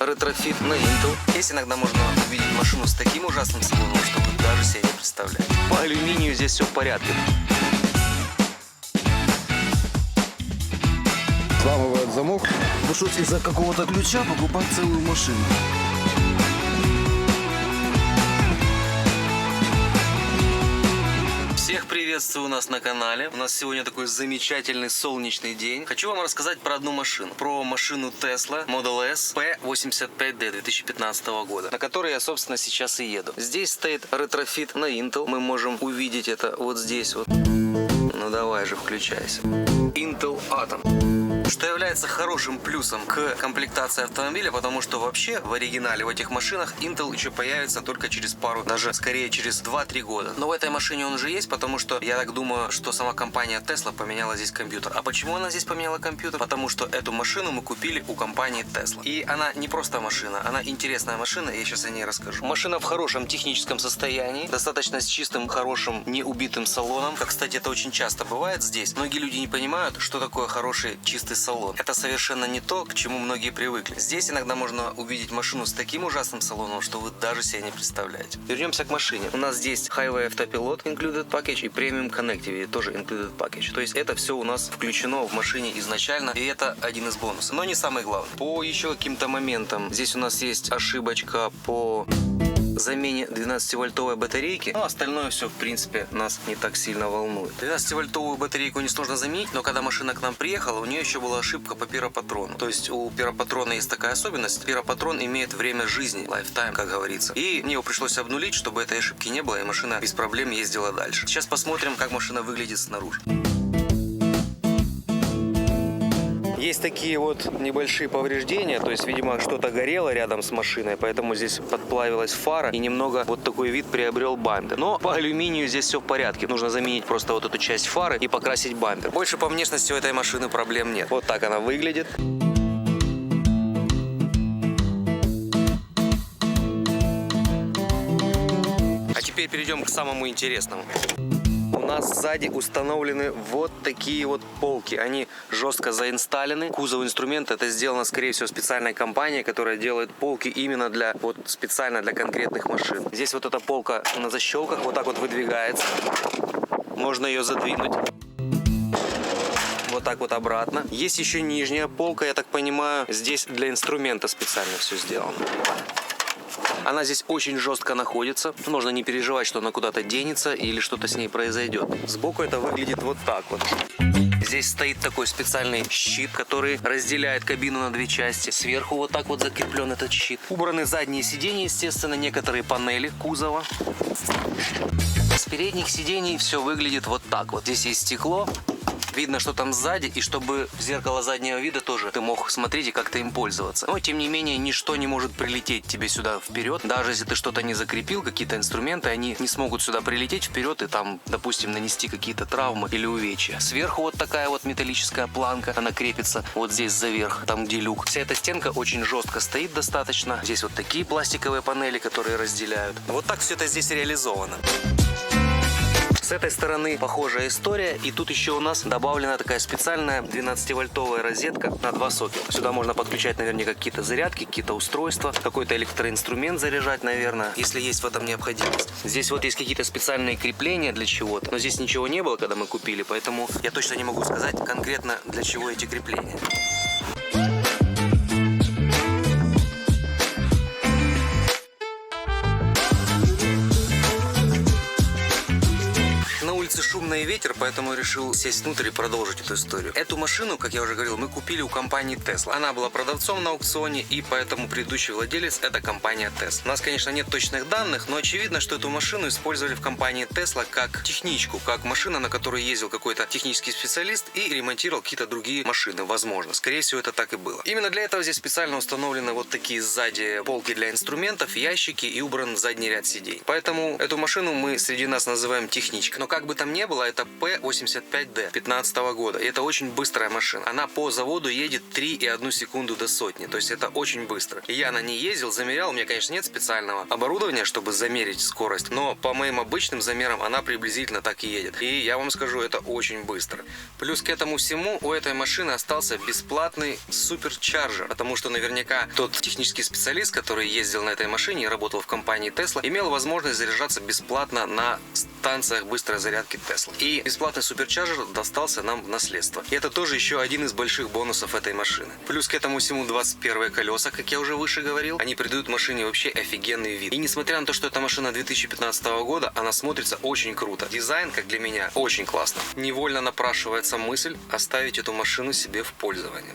ретрофит на Intel. Здесь иногда можно увидеть машину с таким ужасным салоном, что вы даже себе не представляете. По алюминию здесь все в порядке. Взламывают замок. Пришлось из-за какого-то ключа покупать целую машину. Всех приветствую у нас на канале. У нас сегодня такой замечательный солнечный день. Хочу вам рассказать про одну машину. Про машину Tesla Model S P85D 2015 года, на которой я, собственно, сейчас и еду. Здесь стоит ретрофит на Intel. Мы можем увидеть это вот здесь вот. Ну давай же, включайся. Intel Atom. Что является хорошим плюсом к комплектации автомобиля, потому что вообще в оригинале в этих машинах Intel еще появится только через пару, даже скорее через 2-3 года. Но в этой машине он уже есть, потому что я так думаю, что сама компания Tesla поменяла здесь компьютер. А почему она здесь поменяла компьютер? Потому что эту машину мы купили у компании Tesla. И она не просто машина, она интересная машина, я сейчас о ней расскажу. Машина в хорошем техническом состоянии, достаточно с чистым, хорошим, неубитым салоном. Как, кстати, это очень часто бывает здесь. Многие люди не понимают, что такое хороший чистый салон. Это совершенно не то, к чему многие привыкли. Здесь иногда можно увидеть машину с таким ужасным салоном, что вы даже себе не представляете. Вернемся к машине. У нас здесь Highway Autopilot Included Package и Premium Connectivity тоже Included Package. То есть это все у нас включено в машине изначально, и это один из бонусов. Но не самый главный. По еще каким-то моментам здесь у нас есть ошибочка по замене 12-вольтовой батарейки. Но остальное все, в принципе, нас не так сильно волнует. 12-вольтовую батарейку несложно заменить, но когда машина к нам приехала, у нее еще была ошибка по пиропатрону. То есть у пиропатрона есть такая особенность. Пиропатрон имеет время жизни, lifetime, как говорится. И мне его пришлось обнулить, чтобы этой ошибки не было, и машина без проблем ездила дальше. Сейчас посмотрим, как машина выглядит снаружи. Есть такие вот небольшие повреждения, то есть, видимо, что-то горело рядом с машиной, поэтому здесь подплавилась фара и немного вот такой вид приобрел бампер. Но по алюминию здесь все в порядке, нужно заменить просто вот эту часть фары и покрасить бампер. Больше по внешности у этой машины проблем нет. Вот так она выглядит. А теперь перейдем к самому интересному. У нас сзади установлены вот такие вот полки. Они жестко заинсталлены. Кузов инструмента это сделано, скорее всего, специальной компанией, которая делает полки именно для вот специально для конкретных машин. Здесь вот эта полка на защелках вот так вот выдвигается. Можно ее задвинуть. Вот так вот обратно. Есть еще нижняя полка, я так понимаю, здесь для инструмента специально все сделано. Она здесь очень жестко находится. Нужно не переживать, что она куда-то денется или что-то с ней произойдет. Сбоку это выглядит вот так вот. Здесь стоит такой специальный щит, который разделяет кабину на две части. Сверху вот так вот закреплен этот щит. Убраны задние сиденья, естественно, некоторые панели кузова. С передних сидений все выглядит вот так вот. Здесь есть стекло. Видно, что там сзади, и чтобы в зеркало заднего вида тоже ты мог смотреть и как-то им пользоваться. Но, тем не менее, ничто не может прилететь тебе сюда вперед. Даже если ты что-то не закрепил, какие-то инструменты, они не смогут сюда прилететь вперед и там, допустим, нанести какие-то травмы или увечья. Сверху вот такая вот металлическая планка, она крепится вот здесь заверх, там где люк. Вся эта стенка очень жестко стоит достаточно. Здесь вот такие пластиковые панели, которые разделяют. Вот так все это здесь реализовано. С этой стороны похожая история, и тут еще у нас добавлена такая специальная 12-вольтовая розетка на 2 сокета. Сюда можно подключать наверняка какие-то зарядки, какие-то устройства, какой-то электроинструмент заряжать, наверное, если есть в этом необходимость. Здесь вот есть какие-то специальные крепления для чего-то, но здесь ничего не было, когда мы купили, поэтому я точно не могу сказать конкретно, для чего эти крепления. Шумный ветер, поэтому решил сесть внутрь и продолжить эту историю. Эту машину, как я уже говорил, мы купили у компании Tesla. Она была продавцом на аукционе, и поэтому предыдущий владелец это компания Tesla. У нас, конечно, нет точных данных, но очевидно, что эту машину использовали в компании Tesla как техничку, как машина, на которой ездил какой-то технический специалист и ремонтировал какие-то другие машины. Возможно, скорее всего, это так и было. Именно для этого здесь специально установлены вот такие сзади полки для инструментов, ящики и убран задний ряд сидений. Поэтому эту машину мы среди нас называем техничкой. Но как бы там не было, это P85D 2015 года. И это очень быстрая машина. Она по заводу едет 3,1 секунду до сотни. То есть это очень быстро. И я на ней ездил, замерял. У меня, конечно, нет специального оборудования, чтобы замерить скорость. Но по моим обычным замерам она приблизительно так и едет. И я вам скажу, это очень быстро. Плюс к этому всему у этой машины остался бесплатный суперчарджер. Потому что наверняка тот технический специалист, который ездил на этой машине и работал в компании Tesla, имел возможность заряжаться бесплатно на станциях быстрой зарядки Tesla. И бесплатный суперчарджер достался нам в наследство. И это тоже еще один из больших бонусов этой машины. Плюс к этому всему 21 колеса, как я уже выше говорил, они придают машине вообще офигенный вид. И несмотря на то, что эта машина 2015 года, она смотрится очень круто. Дизайн, как для меня, очень классно. Невольно напрашивается мысль оставить эту машину себе в пользование.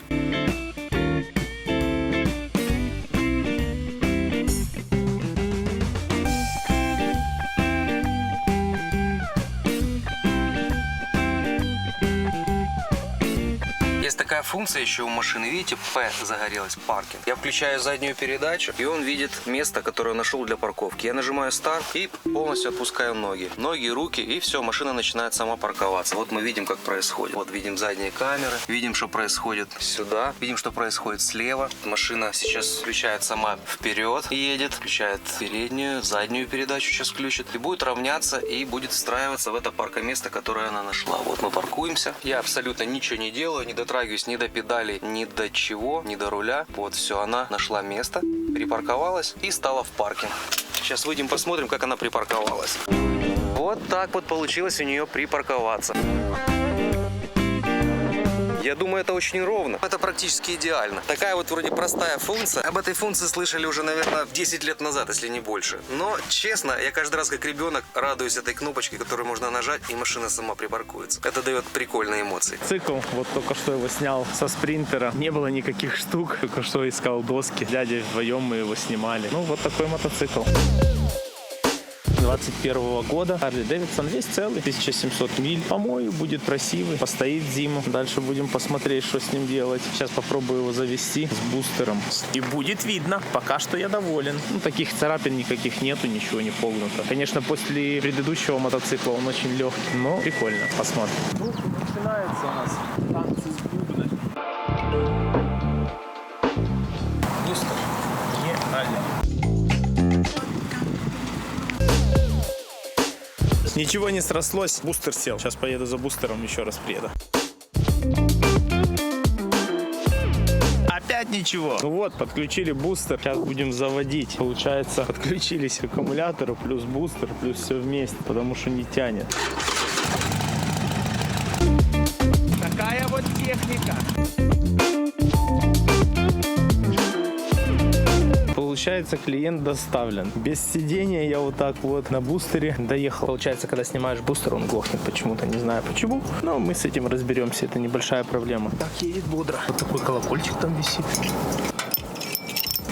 Такая функция еще у машины, видите, P загорелась, паркинг. Я включаю заднюю передачу, и он видит место, которое нашел для парковки. Я нажимаю старт и полностью отпускаю ноги. Ноги, руки, и все, машина начинает сама парковаться. Вот мы видим, как происходит. Вот видим задние камеры, видим, что происходит сюда, видим, что происходит слева. Машина сейчас включает сама вперед и едет, включает переднюю, заднюю передачу сейчас включит. И будет равняться, и будет встраиваться в это паркоместо, которое она нашла. Вот мы паркуемся. Я абсолютно ничего не делаю, не дотрагиваюсь ни до педалей, ни до чего, ни до руля. Вот все, она нашла место, припарковалась и стала в паркинг. Сейчас выйдем, посмотрим, как она припарковалась. Вот так вот получилось у нее припарковаться. Я думаю, это очень ровно. Это практически идеально. Такая вот вроде простая функция. Об этой функции слышали уже, наверное, 10 лет назад, если не больше. Но, честно, я каждый раз, как ребенок, радуюсь этой кнопочке, которую можно нажать, и машина сама припаркуется. Это дает прикольные эмоции. Цикл, вот только что его снял со спринтера. Не было никаких штук, только что искал доски. Дядя вдвоем мы его снимали. Ну, вот такой мотоцикл. 21 года. Harley Davidson весь целый, 1700 миль. Помою, будет красивый, постоит зиму. Дальше будем посмотреть, что с ним делать. Сейчас попробую его завести с бустером. И будет видно. Пока что я доволен. Ну, таких царапин никаких нету, ничего не погнуто. Конечно, после предыдущего мотоцикла он очень легкий, но прикольно. Посмотрим. Ну, начинается у нас танцы с бубной. Бустер. Не Harley. Ничего не срослось, бустер сел. Сейчас поеду за бустером, еще раз приеду. Опять ничего. Ну вот, подключили бустер. Сейчас будем заводить. Получается, подключились к аккумулятору, плюс бустер, плюс все вместе, потому что не тянет. Такая вот техника. Получается, клиент доставлен. Без сидения я вот так вот на бустере доехал. Получается, когда снимаешь бустер, он глохнет почему-то, не знаю почему. Но мы с этим разберемся, это небольшая проблема. Так, едет бодро. Вот такой колокольчик там висит.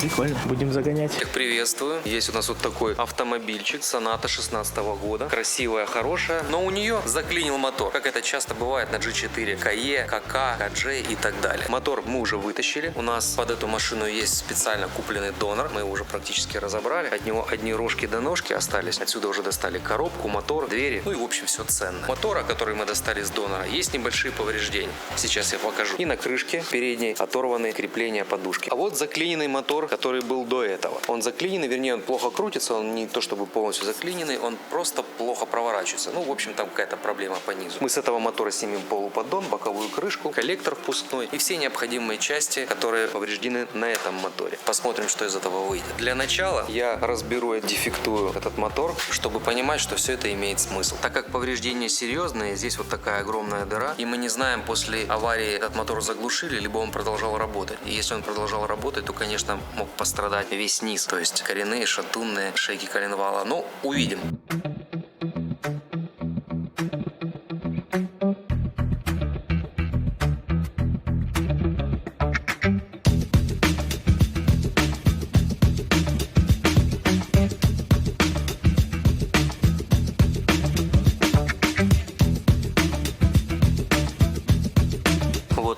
Прикольно. Будем загонять. Всех приветствую. Есть у нас вот такой автомобильчик. Соната 16 года. Красивая, хорошая. Но у нее заклинил мотор. Как это часто бывает на G4, KE, KK, KJ и так далее. Мотор мы уже вытащили. У нас под эту машину есть специально купленный донор. Мы его уже практически разобрали. От него одни рожки до ножки остались. Отсюда уже достали коробку, мотор, двери. Ну и в общем все ценно. Мотора, который мы достали с донора, есть небольшие повреждения. Сейчас я покажу. И на крышке передней оторваны крепления подушки. А вот заклиненный мотор, который был до этого. Он заклиненный, вернее, он плохо крутится, он не то чтобы полностью заклиненный, он просто плохо проворачивается. Ну, в общем, там какая-то проблема по низу. Мы с этого мотора снимем полуподдон, боковую крышку, коллектор впускной и все необходимые части, которые повреждены на этом моторе. Посмотрим, что из этого выйдет. Для начала я разберу и дефектую этот мотор, чтобы понимать, что все это имеет смысл. Так как повреждения серьезные, здесь вот такая огромная дыра, и мы не знаем, после аварии этот мотор заглушили, либо он продолжал работать. И если он продолжал работать, то, конечно, мог пострадать весь низ, то есть коренные, шатунные, шейки коленвала. Ну, увидим.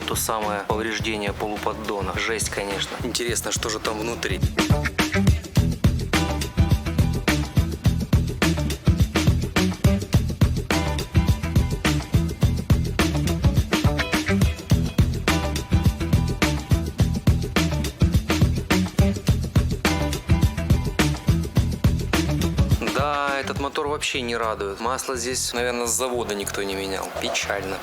То самое повреждение полуподдона. Жесть, конечно. Интересно, что же там внутри. мотор вообще не радует. Масло здесь, наверное, с завода никто не менял. Печально.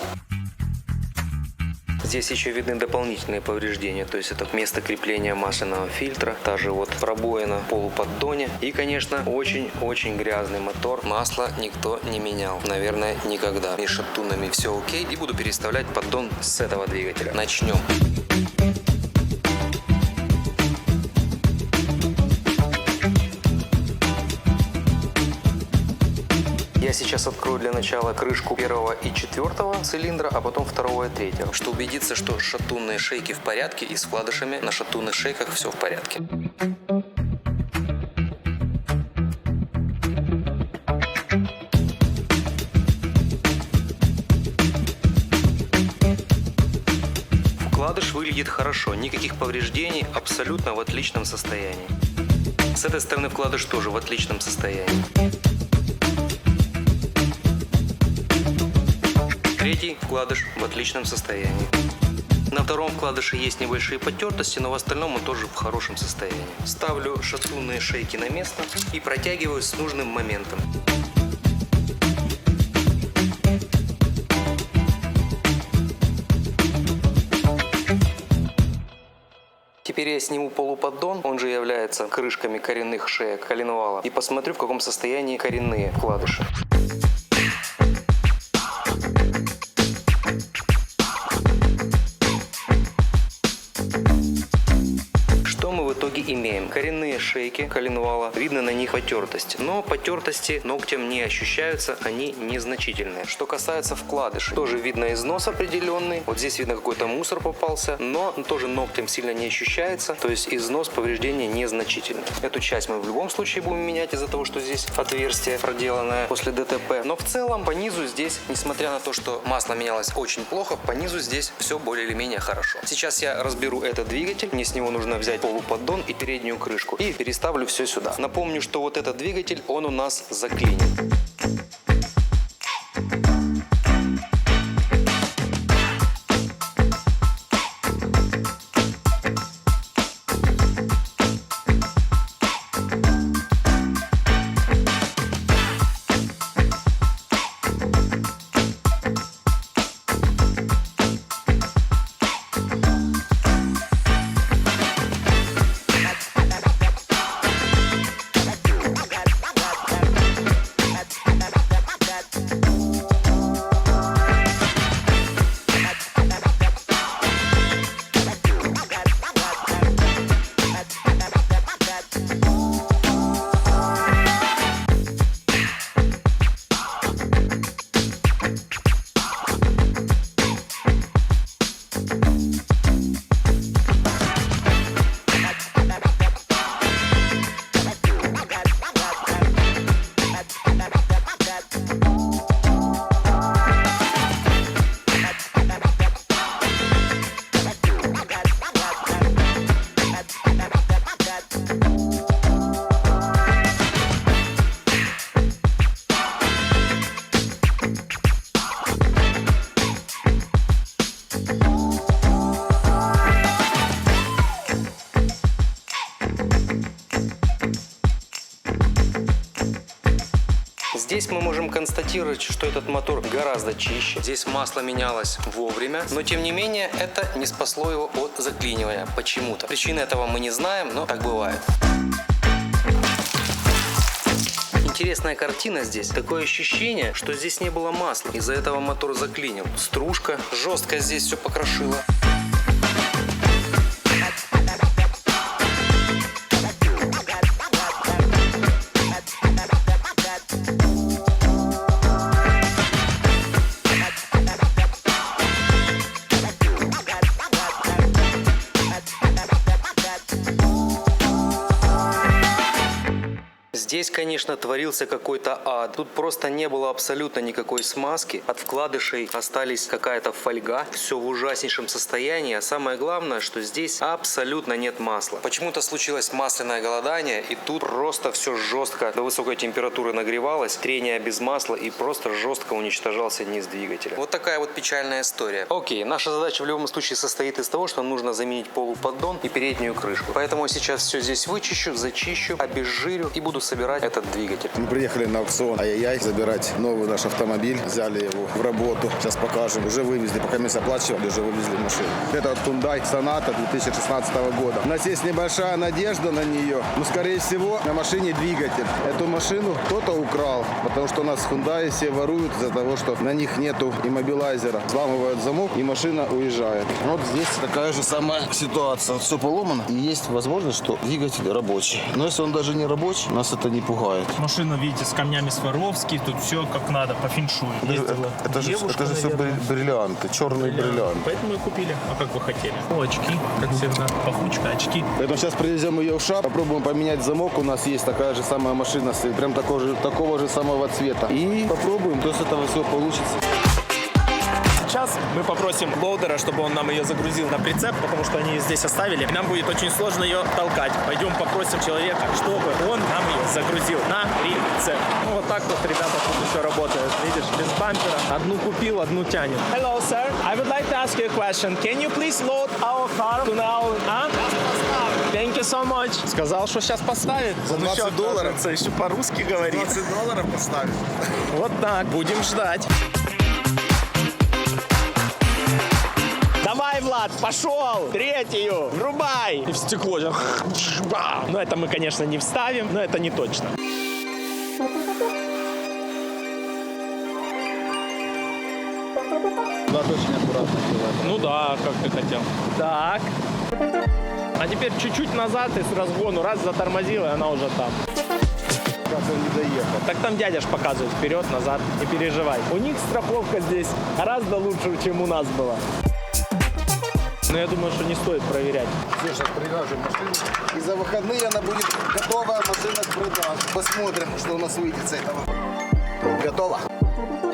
Здесь еще видны дополнительные повреждения, то есть это место крепления масляного фильтра, та же вот пробоина в полуподдоне и, конечно, очень-очень грязный мотор. Масло никто не менял, наверное, никогда. И с шатунами все окей, и буду переставлять поддон с этого двигателя. Начнем. Я сейчас открою для начала крышку первого и четвертого цилиндра, а потом второго и третьего, чтобы убедиться, что шатунные шейки в порядке и с вкладышами на шатунных шейках все в порядке. Вкладыш выглядит хорошо, никаких повреждений, абсолютно в отличном состоянии. С этой стороны вкладыш тоже в отличном состоянии. Третий вкладыш в отличном состоянии. На втором вкладыше есть небольшие потертости, но в остальном он тоже в хорошем состоянии. Ставлю шатунные шейки на место и протягиваю с нужным моментом. Теперь я сниму полуподдон, он же является крышками коренных шеек коленвала, и посмотрю, в каком состоянии коренные вкладыши. В итоге имеем коренные шейки коленвала, видно на них потертости, но потертости ногтем не ощущаются, они незначительные. Что касается вкладышей, тоже видно износ определенный, вот здесь видно какой-то мусор попался, но тоже ногтем сильно не ощущается, то есть износ, повреждения незначительные. Эту часть мы в любом случае будем менять из-за того, что здесь отверстие проделанное после ДТП, но в целом по низу здесь, несмотря на то, что масло менялось очень плохо, по низу здесь все более или менее хорошо. Сейчас я разберу этот двигатель, мне с него нужно взять полуподдон и переднюю крышку и переставлю все сюда. Напомню, что вот этот двигатель, он у нас заклинен. Здесь мы можем констатировать, что этот мотор гораздо чище. Здесь масло менялось вовремя, но тем не менее это не спасло его от заклинивания почему-то. Причины этого мы не знаем, но так бывает. Интересная картина здесь. Такое ощущение, что здесь не было масла. Из-за этого мотор заклинил. Стружка жестко здесь все покрошила. Здесь, конечно, творился какой-то ад. Тут просто не было абсолютно никакой смазки. От вкладышей остались какая-то фольга. Все в ужаснейшем состоянии. А самое главное, что здесь абсолютно нет масла. Почему-то случилось масляное голодание. И тут просто все жестко до высокой температуры нагревалось. Трение без масла. И просто жестко уничтожался низ двигателя. Вот такая вот печальная история. Окей, наша задача в любом случае состоит из того, что нужно заменить полуподдон и переднюю крышку. Поэтому я сейчас все здесь вычищу, зачищу, обезжирю и буду собирать собирать этот двигатель. Мы приехали на аукцион Ай-яй-яй забирать новый наш автомобиль. Взяли его в работу. Сейчас покажем. Уже вывезли, пока мы оплачивали, уже вывезли машину. Это вот Hyundai Sonata 2016 года. У нас есть небольшая надежда на нее. Но, скорее всего, на машине двигатель. Эту машину кто-то украл. Потому что у нас Hyundai все воруют из-за того, что на них нету иммобилайзера. Взламывают замок, и машина уезжает. Вот здесь такая же самая ситуация. Все поломано. И есть возможность, что двигатель рабочий. Но если он даже не рабочий, нас это не пугает. Машина, видите, с камнями Сваровски. Тут все как надо, по феншую. Это же все бриллианты, черные бриллианты. Поэтому и купили. А как вы хотели? О, очки, как всегда. Пахучка, очки. Поэтому сейчас привезем ее в шап, попробуем поменять замок. У нас есть такая же самая машина, прям такого же самого цвета. И попробуем, то с этого все получится. Сейчас мы попросим лоудера, чтобы он нам ее загрузил на прицеп, потому что они ее здесь оставили. И нам будет очень сложно ее толкать. Пойдем попросим человека, чтобы он нам ее загрузил на прицеп. Ну вот так вот ребята тут еще работают. Видишь, без бампера. Одну купил, одну тянет. Hello, sir. I would like to ask you a question. Can you please load our car to now? Thank you so much. Сказал, что сейчас поставит. За $20. Это еще по-русски говорит. $20 поставить. Вот так. Будем ждать. Давай, Влад, пошел! Третью! Врубай! И в стекло. Ну, это мы, конечно, не вставим, но это не точно. Влад очень аккуратно делает. Ну да, как ты хотел. Так. А теперь чуть-чуть назад и с разгону. Раз затормозила, и она уже там. Как он не доехал. Так там дядя ж показывает вперед, назад. Не переживай. У них страховка здесь гораздо лучше, чем у нас была. Но я думаю, что не стоит проверять. Все, сейчас привяжем машину. И за выходные она будет готовая машина к продаже. Посмотрим, что у нас выйдет с этого. Готово.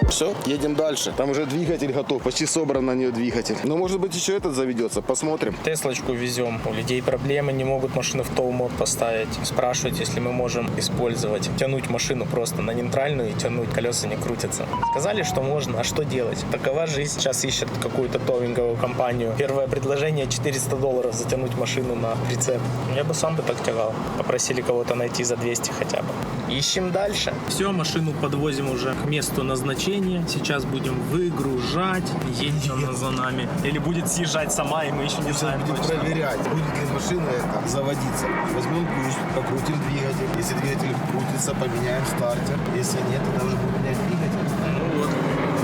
Все, едем дальше. Там уже двигатель готов. Почти собран на нее двигатель. Но может быть еще этот заведется. Посмотрим. Теслочку везем. У людей проблемы, не могут машину в тоу-мод поставить. Спрашивают, если мы можем использовать. Тянуть машину просто на нейтральную и тянуть, колеса не крутятся. Сказали, что можно, а что делать? Такова жизнь. Сейчас ищут какую-то товинговую компанию. Первое предложение $400 затянуть машину на прицеп. Я бы сам так тягал. Попросили кого-то найти за 200 хотя бы. Ищем дальше. Все, машину подвозим уже к месту назначения. Сейчас будем выгружать. Едет она за нами. Или будет съезжать сама, и мы еще не знаем Будем точно. проверять, будет ли машина эта заводиться. Возьмем ключ, покрутим двигатель. Если двигатель крутится, поменяем стартер. Если нет, тогда уже будем менять двигатель. Ну вот.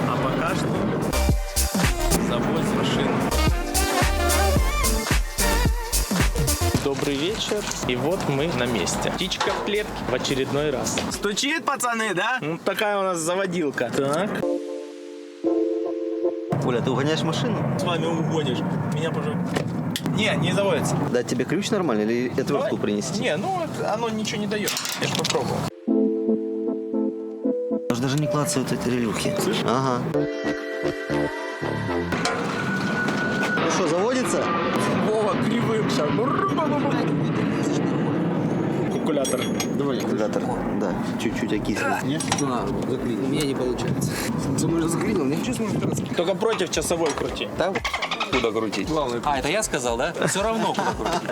А пока что заводим машину. Добрый вечер. И вот мы на месте. Птичка в клетке в очередной раз. Стучит, пацаны, да? Ну, такая у нас заводилка. Так. Оля, ты угоняешь машину? С вами угонишь. Меня, пожалуйста. Не заводится. Дать тебе ключ нормально или отвертку принести? Не, ну оно ничего не дает. Я ж попробовал. Может даже не клацают эти релюхи. Слышишь? Ага. Ну что, заводится? Вова, кривым сейчас. Калькулятор. Давай, Калькулятор. Да, чуть-чуть окислить. Нет? У меня не получается. Ты уже заклинил, ничего сможешь раскрыть. Только против часовой крути. Так? Куда крутить? А, это я сказал, да? Все равно куда крутить.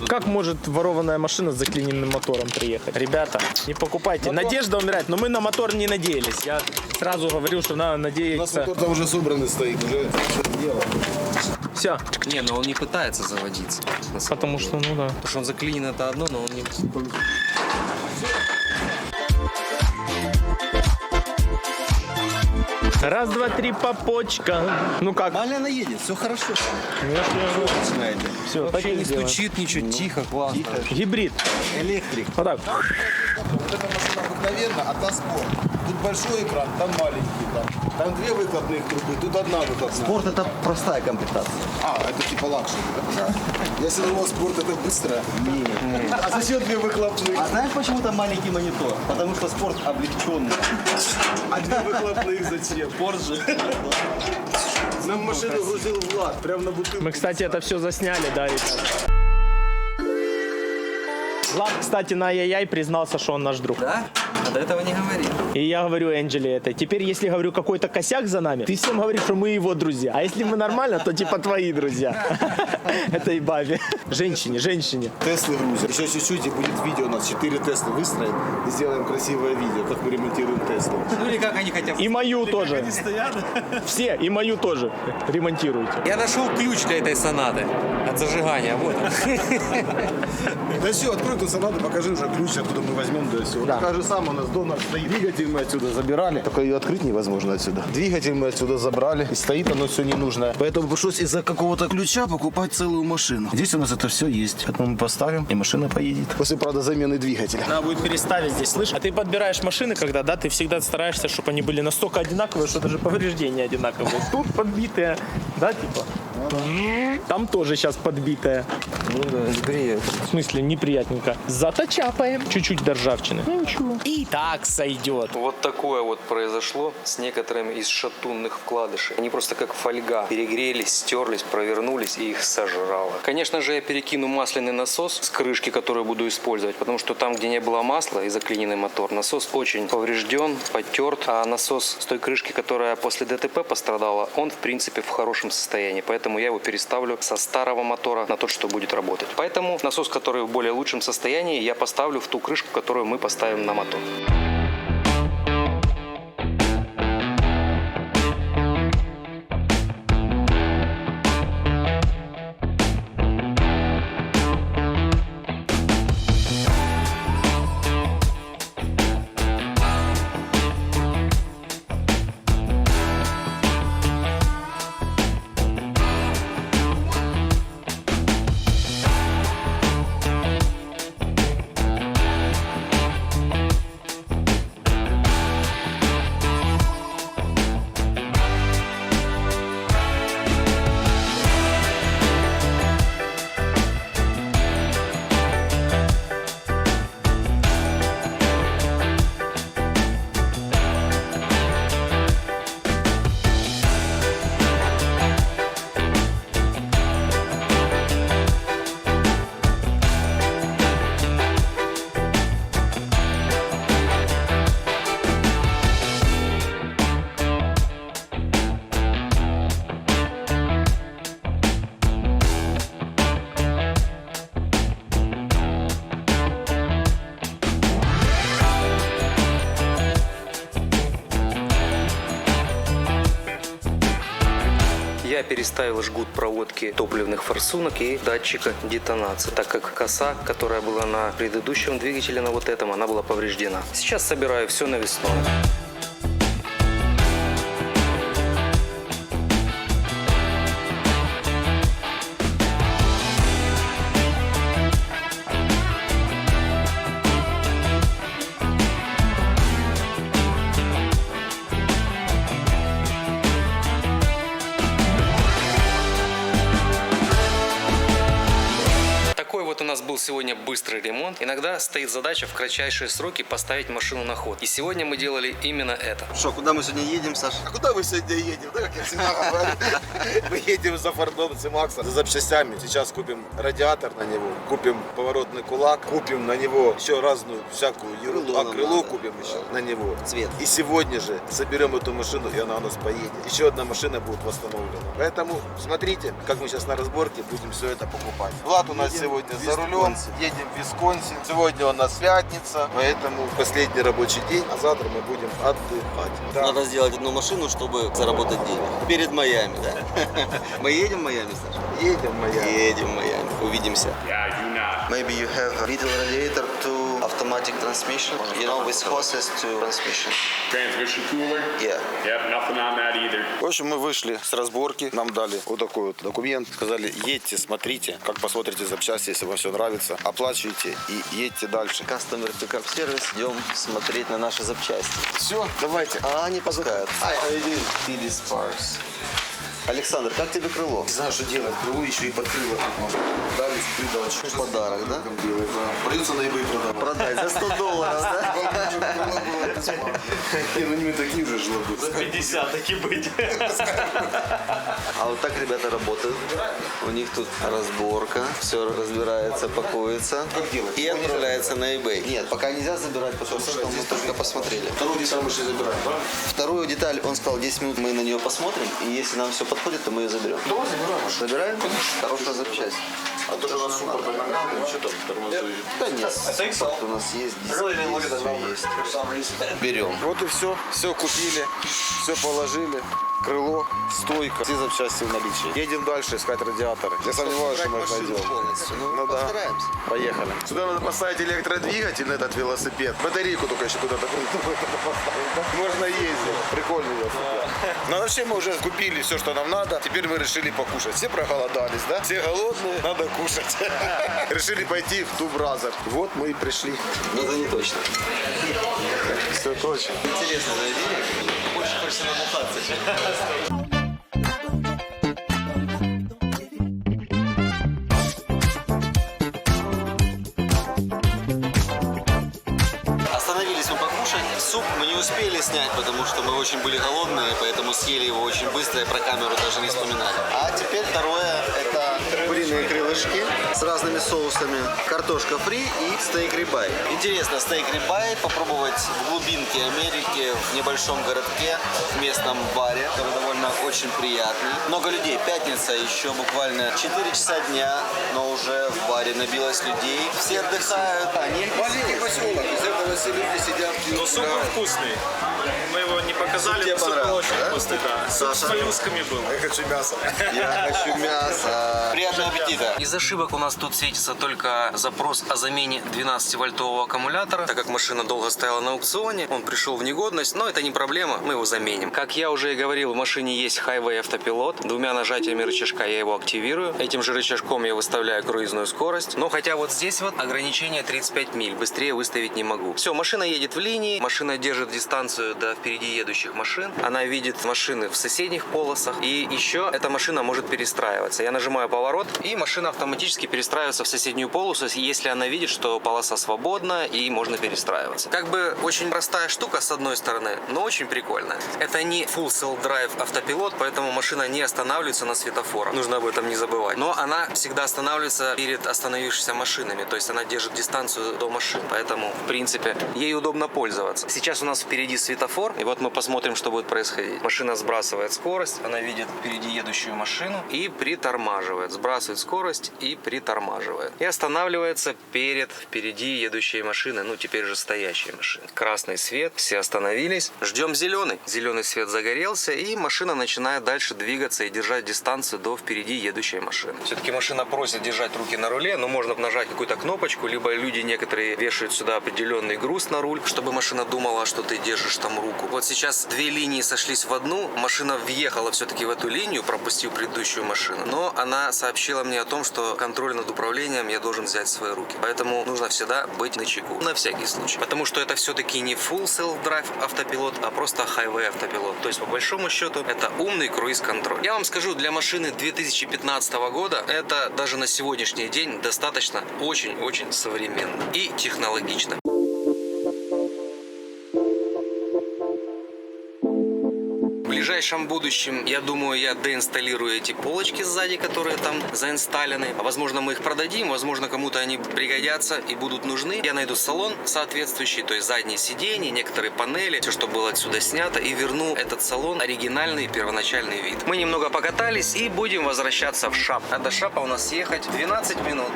Как может ворованная машина с заклиненным мотором приехать? Ребята, не покупайте. Надежда умирает, но мы на мотор не надеялись. Я сразу говорил, что надо У нас надеяться. мотор там уже собранный стоит, уже дело. Все. Не, но он не пытается заводиться. Потому что, ну да. Потому что он заклинен, это одно, но он не... Раз, два, три, по почкам. Ну как? Нормально она едет, все хорошо. Все, так Вообще и не сделаем. стучит ничего, тихо, классно. Гибрид. Электрик. Вот так. Вот эта машина обыкновенная, а та спорт. Тут большой экран, там маленький экран. Там две выхлопные трубы, тут одна выхлопная. Спорт это простая комплектация. А, это типа лакшери, да? Я себе думал, спорт это быстро. А зачем две выхлопные? А знаешь, почему там маленький монитор? Потому что спорт облегченный. А две выхлопные зачем? Спорт же. Нам машину грузил Влад, прям на бутылку. Мы, кстати, это все засняли, да, ребят. Влад, кстати, на Ай-яй-яй признался, что он наш друг. Да? А до этого не говорил. И я говорю Энджеле это. Теперь, если говорю какой-то косяк за нами, ты всем говоришь, что мы его друзья. А если мы нормально, то типа твои друзья. Этой бабе. Женщине. Теслы грузят. Еще чуть-чуть и будет видео у нас. 4 Теслы выстроим и сделаем красивое видео, как мы ремонтируем Теслу. Ну или как они хотят. И мою тоже. Все, и мою тоже ремонтируйте. Я нашел ключ для этой сонаты от зажигания. Вот он. Да все, открой ту сонату, покажи уже ключ, откуда мы возьмем, да все. Да. Так же самое у нас донор стоит. Двигатель мы отсюда забирали, только ее открыть невозможно отсюда. Двигатель мы отсюда забрали, и стоит оно все ненужное. Поэтому пришлось из-за какого-то ключа покупать целую машину. Здесь у нас это все есть. Поэтому мы поставим, и машина поедет. После, правда, замены двигателя. Надо будет переставить здесь, слышь? А ты подбираешь машины, когда, да, ты всегда стараешься, чтобы они были настолько одинаковые, что даже повреждения одинаковые. Тут подбитые, да, типа? Там тоже сейчас подбитая. Ну да, неприятно. В смысле, неприятненько. Зато чапаем. Чуть-чуть до ржавчины. Ну ничего. И так сойдет. Вот такое вот произошло с некоторыми из шатунных вкладышей. Они просто как фольга перегрелись, стерлись, провернулись и их сожрало. Конечно же, я перекину масляный насос с крышки, которую буду использовать, потому что там, где не было масла и заклиненный мотор, насос очень поврежден, потерт, а насос с той крышки, которая после ДТП пострадала, он в принципе в хорошем состоянии, поэтому я его переставлю со старого мотора на тот, что будет работать. Поэтому насос, который в более лучшем состоянии, я поставлю в ту крышку, которую мы поставим на мотор. Я переставил жгут проводки топливных форсунок и датчика детонации, так как коса, которая была на предыдущем двигателе, на вот этом, она была повреждена. Сейчас собираю все навесное. Вот у нас был сегодня быстрый ремонт. Иногда стоит задача в кратчайшие сроки поставить машину на ход. И сегодня мы делали именно это. Что, куда мы сегодня едем, Саша? А куда мы сегодня едем? Да, как я всегда говорю. Мы едем за Фордом Цимакса, за запчастями. Сейчас купим радиатор на него, купим поворотный кулак, купим на него еще разную всякую ерунду. А крыло купим еще на него. Цвет. И сегодня же соберем эту машину, и она у нас поедет. Еще одна машина будет восстановлена. Поэтому смотрите, как мы сейчас на разборке будем все это покупать. Влад у нас сегодня за рулем, едем в Висконсин. Сегодня у нас пятница, поэтому последний рабочий день, а завтра мы будем отдыхать. Да. Надо сделать одну машину, чтобы заработать денег. Перед Майами, да? Мы едем в Майами, Саша? Едем, моя. Едем в Майами. Увидимся. Maybe you have a little radiator to automatic transmission, you know, with hoses to transmission. Transmission cooler? Yeah. Yep, nothing on that either. В общем, мы вышли с разборки, нам дали вот такой вот документ, сказали, едьте, смотрите, как посмотрите запчасти, если вам все нравится, оплачивайте и едьте дальше. Customer pickup service. Идем смотреть на наши запчасти. Все, давайте. А они пускают. Александр, как тебе крыло? Не знаю, что делать, крыло еще и под крыло тут можно. Дали Подарок, да? Придется на eBay продавать. Продать за $100, да? Ну не такие же жлобы. 50 таки быть. А вот так ребята работают. У них тут разборка, все разбирается, пакуется и отправляется на eBay. Нет, пока нельзя забирать, потому что мы только посмотрели. Вторую деталь мы еще забираем, правильно? Вторую деталь, он сказал, 10 минут мы на нее посмотрим, и если нам все подходит, то мы ее заберем. Да, забираем. Забираем? Хорошая запчасть. А то же у нас супер помогал, что там тормозы. Да нет, суппорт у нас есть, диск есть, все есть. Берем. Вот и все. Все купили, все положили. Крыло, стойка, все запчасти в наличии. Едем дальше искать радиаторы. Я сомневаюсь, что мы их найдем. Полностью. Ну да. Постараемся. Поехали. Сюда надо поставить электродвигатель на этот велосипед. Батарейку только еще куда-то поставить. Да? Можно ездить. Прикольный велосипед. Ну вообще мы уже купили все, что нам надо. Теперь мы решили покушать. Все проголодались, да? Все голодные, надо кушать. Решили пойти в Тубразер. Вот мы и пришли. Но это не точно. Все точно. Интересно, найди. Больше хочется набухаться. Остановились мы покушать. Суп мы не успели снять, потому что мы очень были голодные, поэтому съели его очень быстро и про камеру даже не вспоминали. А теперь второе – это куриные крылышки с разными соусами, картошка фри и стейк рибай. Интересно, стейк рибай попробовать в глубинке Америки, в небольшом городке, в местном баре, который довольно очень приятный. Много людей, пятница, еще буквально 4 часа дня, но уже в баре набилось людей. Все отдыхают. Маленький поселок, из этого все люди сидят. Но суп вкусный. Мы его не показали, Тебе но суп был понравился, очень да? вкусный, да. Суп с Саша? моллюсками был. Я хочу мясо. Я хочу мясо. Приятного аппетита. Из ошибок у нас тут светится только запрос о замене 12-вольтового аккумулятора. Так как машина долго стояла на аукционе, он пришел в негодность, но это не проблема, мы его заменим. Как я уже и говорил, в машине есть Highway автопилот. Двумя нажатиями рычажка я его активирую. Этим же рычажком я выставляю круизную скорость. Но хотя вот здесь вот ограничение 35 миль. Быстрее выставить не могу. Все, машина едет в линии, машина держит дистанцию до впереди едущих машин. Она видит машины в соседних полосах. И еще эта машина может перестраиваться. Я нажимаю поворот, и машина автоматически перестраивается в соседнюю полосу, если она видит, что полоса свободна и можно перестраиваться. Как бы очень простая штука с одной стороны, но очень прикольная. Это не Full Self Drive автопилот, поэтому машина не останавливается на светофорах. Нужно об этом не забывать. Но она всегда останавливается перед остановившимися машинами, то есть она держит дистанцию до машин. Поэтому, в принципе, ей удобно пользоваться. Сейчас у нас впереди светофор, и вот мы посмотрим, что будет происходить. Машина сбрасывает скорость, она видит впереди едущую машину и притормаживает. Сбрасывает скорость и притормаживает. И останавливается перед впереди едущей машины, ну теперь же стоящей машины. Красный свет, все остановились. Ждем зеленый. Зеленый свет загорелся, и машина начинает дальше двигаться и держать дистанцию до впереди едущей машины. Все-таки машина просит держать руки на руле, но можно нажать какую-то кнопочку, либо люди некоторые вешают сюда определенный груз на руль, чтобы машина думала, что ты держишь там руку. Вот сейчас две линии сошлись в одну, машина въехала все-таки в эту линию, пропустив предыдущую машину, но она сообщила мне о том, что контроль над управлением я должен взять в свои руки. Поэтому нужно всегда быть начеку, на всякий случай. Потому что это все-таки не Full Self Drive автопилот, а просто Highway автопилот. То есть, по большому счету, это умный круиз-контроль. Я вам скажу, для машины 2015 года это даже на сегодняшний день достаточно очень-очень современно и технологично. В ближайшем будущем, я думаю, я доинсталлирую эти полочки сзади, которые там заинсталлены. Возможно, мы их продадим, возможно, кому-то они пригодятся и будут нужны. Я найду салон соответствующий, то есть задние сиденья, некоторые панели, все, что было отсюда снято, и верну этот салон оригинальный первоначальный вид. Мы немного покатались и будем возвращаться в Шап. А до Шапа у нас ехать 12 минут.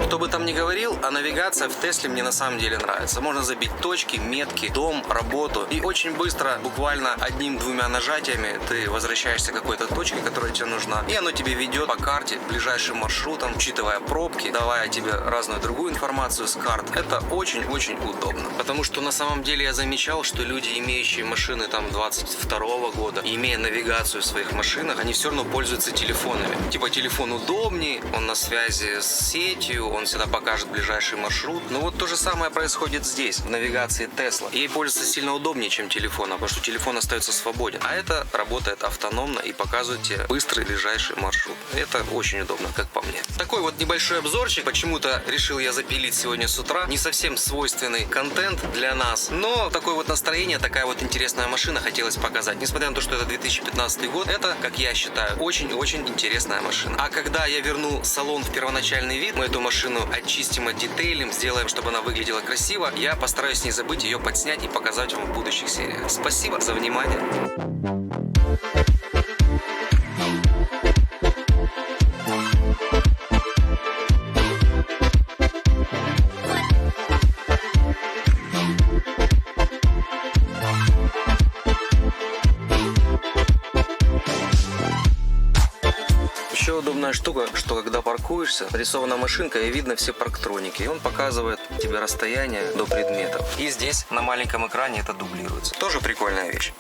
Кто бы там ни говорил, а навигация в Тесле мне на самом деле нравится. Можно забить точки, метки, дом, работу. И очень быстро, буквально одним-двумя нажатиями, ты возвращаешься к какой-то точке, которая тебе нужна. И оно тебе ведет по карте ближайшим маршрутом, учитывая пробки, давая тебе разную другую информацию с карт. Это очень-очень удобно. Потому что на самом деле я замечал, что люди, имеющие машины там 22 года, имея навигацию в своих машинах, они все равно пользуются телефонами. Типа телефон удобнее, он на связи с сетью, он он всегда покажет ближайший маршрут. Но вот то же самое происходит здесь, в навигации Tesla. Ей пользоваться сильно удобнее, чем телефоном, потому что телефон остается свободен. А это работает автономно и показывает тебе быстрый ближайший маршрут. Это очень удобно, как по мне. Такой вот небольшой обзорчик. Почему-то решил я запилить сегодня с утра. Не совсем свойственный контент для нас, но такое вот настроение, такая вот интересная машина хотелось показать. Несмотря на то, что это 2015 год, это, как я считаю, очень-очень интересная машина. А когда я верну салон в первоначальный вид, мы эту машину очистим, отдетейлим, сделаем, чтобы она выглядела красиво, я постараюсь не забыть ее подснять и показать вам в будущих сериях. Спасибо за внимание. Еще удобная штука, что когда паркуешься, нарисована машинка и видно все парктроники. И он показывает тебе расстояние до предметов. И здесь на маленьком экране это дублируется. Тоже прикольная вещь.